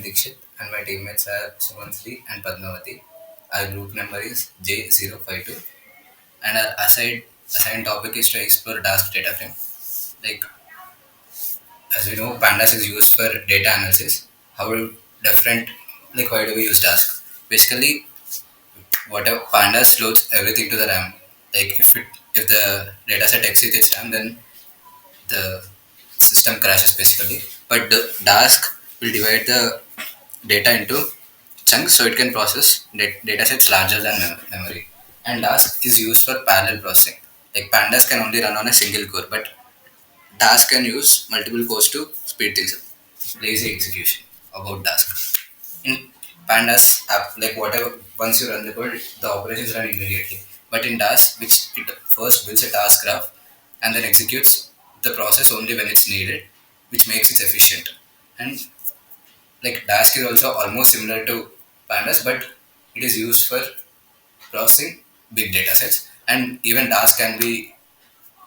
Pavan Deekshith and my teammates are Sumanjali and Padmavathi. Our group number is J052 and our assigned topic is to explore Dask DataFrame. Like as we know, pandas is used for data analysis. How different, like why do we use Dask? Basically, whatever pandas loads everything to the RAM. Like if the dataset exceeds its RAM, then the system crashes basically. But the Dask will divide the data into chunks so it can process data sets larger than memory. And Dask is used for parallel processing. Like pandas can only run on a single core, but Dask can use multiple cores to speed things up. Lazy execution about Dask. In pandas app, like whatever once you run the code, the operations run immediately. But in Dask, which it first builds a task graph and then executes the process only when it's needed, which makes it efficient. And like Dask is also almost similar to pandas, but it is used for processing big data sets. And even Dask can be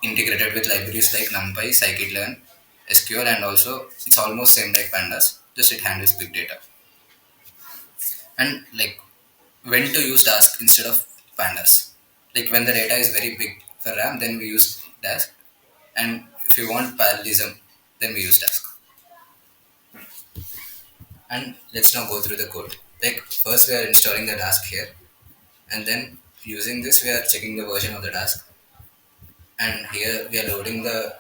integrated with libraries like NumPy, scikit-learn, SQL, and also it's almost same like pandas, just it handles big data. And like when to use Dask instead of pandas. Like when the data is very big for RAM, then we use Dask. And if you want parallelism, then we use Dask. And let's now go through the code. Like first we are installing the Dask here, and then using this we are checking the version of the Dask. And here we are loading the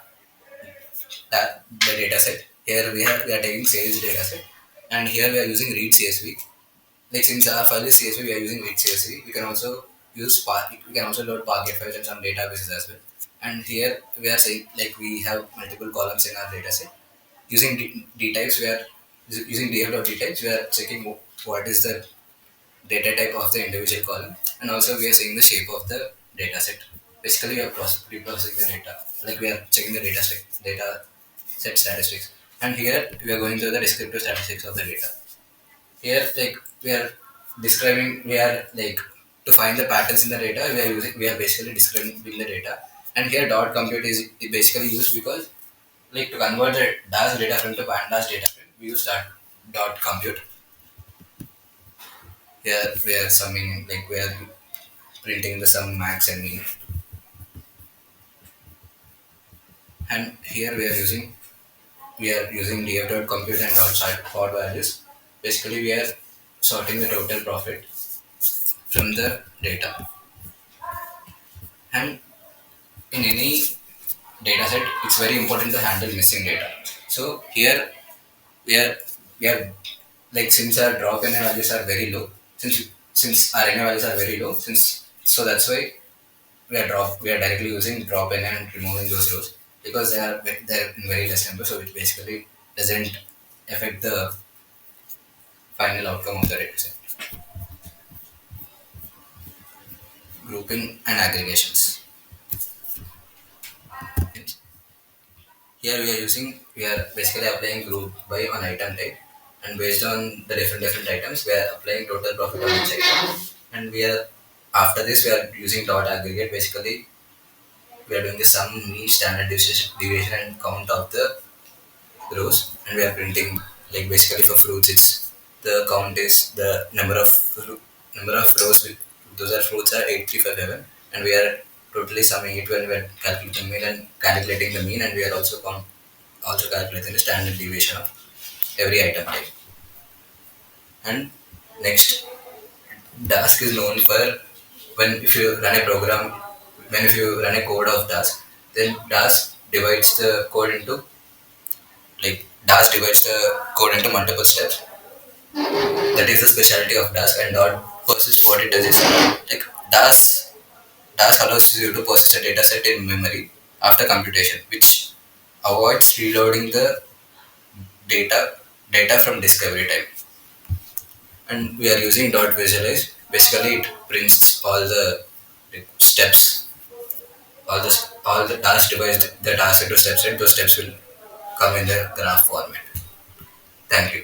data set. Here we are taking sales data set, and here we are using read CSV. Like since our file is CSV, we are using read CSV. We can also use we can also load Parquet files and some databases as well. And here we are saying like we have multiple columns in our data set. Using D types, we are using df.d types. We are checking what is the data type of the individual column, and also we are seeing the shape of the data set. Basically, we are pre-processing the data, like we are checking the data set statistics. And here we are going through the descriptive statistics of the data. Here, like we are like to find the patterns in the data. We are basically describing the data. And here dot compute is basically used because like to convert the Dask data frame to pandas data frame, we use that dot compute. Here we are summing, like we are printing the sum, max, and mean. And here we are using df.compute and sort for values. Basically, we are sorting the total profit from the data. And in any data set, it's very important to handle missing data. So here we are we are like since our drop NA values are very low, since our NA values are very low, so that's why we are directly using drop NA and removing those rows because they're in very less number, so it basically doesn't affect the final outcome of the data set. Grouping and aggregations. Here we are basically applying group by on item type, and based on the different items we are applying total profit on each item. And we are after this we are using dot aggregate. Basically we are doing the sum, mean, standard deviation and count of the rows, and we are printing like basically for fruits it's the count is the number of rows those are fruits are 8357, and we are totally summing it when we are calculating the mean, and we are also calculating the standard deviation of every item type. And next, Dask is known for when if you run a program, when if you run a code of Dask, then Dask divides the code into multiple steps. That is the specialty of Dask. And dot persist, what it does is like Dask allows you to persist a data set in memory after computation, which avoids reloading the data from discovery time. And we are using dot visualize. Basically, it prints all the steps, all the task divides the task into steps, and those steps will come in the graph format. Thank you.